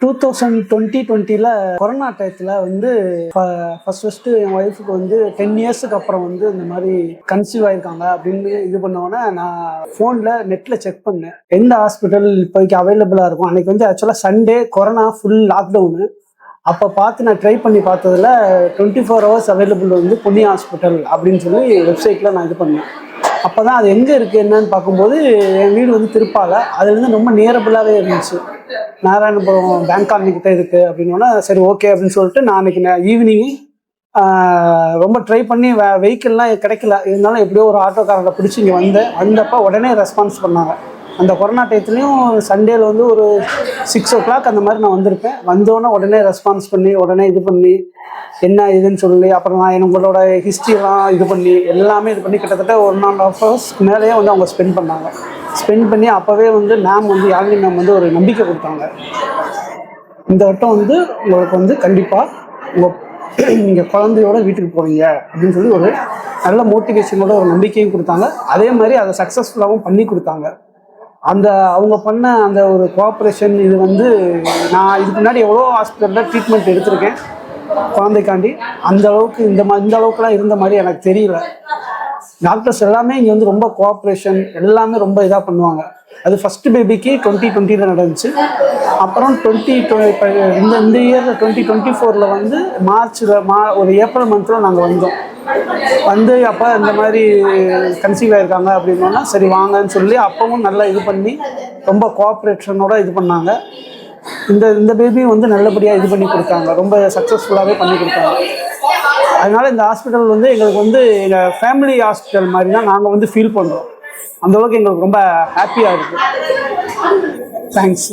2020ல corona டயத்தில் வந்து first என் ஒய்ஃபுக்கு வந்து 10 இயர்ஸுக்கு அப்புறம் வந்து இந்த மாதிரி கன்சீவ் ஆகிருக்காங்க அப்படின்னு இது பண்ணோன்னே நான் ஃபோனில் நெட்டில் செக் பண்ணேன் எந்த ஹாஸ்பிட்டல் இப்போதைக்கு அவைலபிளாக இருக்கும். அன்றைக்கி வந்து ஆக்சுவலாக சண்டே கொரோனா ஃபுல் லாக்டவுனு. அப்போ பார்த்து நான் ட்ரை பண்ணி பார்த்ததில் 24 ஹவர்ஸ் அவைலபிள் வந்து புண்ணிய ஹாஸ்பிட்டல் அப்படின்னு சொல்லி வெப்சைட்டில் நான் இது பண்ணேன். அப்போ தான் அது எங்கே இருக்குது என்னன்னு பார்க்கும்போது என் வீடு வந்து திருப்பாலை, அதுலேருந்து ரொம்ப நியரபிளாகவே இருந்துச்சு. நாராயணபுரம் பேங்க் காலனிக்கிட்ட இருக்குது அப்படின்னோன்னா சரி ஓகே அப்படின்னு சொல்லிட்டு நான் அன்றைக்கி ஈவினிங் ரொம்ப ட்ரை பண்ணி வெஹிக்கிள்லாம் கிடைக்கல. இருந்தாலும் எப்படியோ ஒரு ஆட்டோக்காரரை பிடிச்சி இங்கே வந்தப்போ உடனே ரெஸ்பான்ஸ் பண்ணாங்க. அந்த கொரோனா டயத்துலேயும் சண்டேல வந்து ஒரு 6 o'clock அந்த மாதிரி நான் வந்திருப்பேன். வந்தோடனே உடனே ரெஸ்பான்ஸ் பண்ணி உடனே இது பண்ணி என்ன இதுன்னு சொல்லி அப்புறம் நான் எங்களோட ஹிஸ்ட்ரியெலாம் இது பண்ணி எல்லாமே இது பண்ணி கிட்டத்தட்ட 1.5 hours மேலேயே வந்து அவங்க ஸ்பெண்ட் பண்ணி அப்போவே வந்து மேம் வந்து யாழினி மேம் வந்து ஒரு நம்பிக்கை கொடுத்தாங்க. இந்த வட்டம் வந்து உங்களுக்கு வந்து கண்டிப்பாக நீங்கள் குழந்தையோட வீட்டுக்கு போவீங்க அப்படின்னு சொல்லி ஒரு நல்ல மோட்டிவேஷனோட ஒரு நம்பிக்கையும் கொடுத்தாங்க. அதே மாதிரி அதை சக்ஸஸ்ஃபுல்லாகவும் பண்ணி கொடுத்தாங்க. அவங்க பண்ண அந்த ஒரு கோஆப்ரேஷன் இது வந்து நான் இதுக்கு முன்னாடி எவ்வளோ ஹாஸ்பிட்டலில் ட்ரீட்மெண்ட் எடுத்திருக்கேன் குழந்தைக்காண்டி. அந்த அளவுக்கு இந்த அளவுக்குலாம் இருந்த மாதிரி எனக்கு தெரியல. டாக்டர்ஸ் எல்லாமே இங்கே வந்து ரொம்ப கோஆப்ரேஷன் எல்லாமே ரொம்ப இதாக பண்ணுவாங்க. அது ஃபஸ்ட்டு பேபிக்கு 2020ல் நடந்துச்சு. அப்புறம் இந்த இயர் 2024ல் வந்து மார்ச்சில் ஒரு ஏப்ரல் மந்தில் நாங்கள் வந்து அப்போ இந்த மாதிரி கன்சீவ் ஆகிருக்காங்க அப்படின்னா சரி வாங்கன்னு சொல்லி அப்பவும் நல்லா இது பண்ணி ரொம்ப கோஆப்ரேஷனோட இது பண்ணாங்க. இந்த பேபியும் வந்து நல்லபடியாக இது பண்ணி கொடுத்தாங்க, ரொம்ப சக்ஸஸ்ஃபுல்லாகவே பண்ணி கொடுத்தாங்க. அதனால் இந்த ஹாஸ்பிட்டல் வந்து எங்களுக்கு வந்து எங்கள் ஃபேமிலி ஹாஸ்பிட்டல் மாதிரி தான் நாங்கள் வந்து ஃபீல் பண்ணுறோம். அந்தளவுக்கு எங்களுக்கு ரொம்ப ஹாப்பியாக இருக்குது. தேங்க்ஸ்.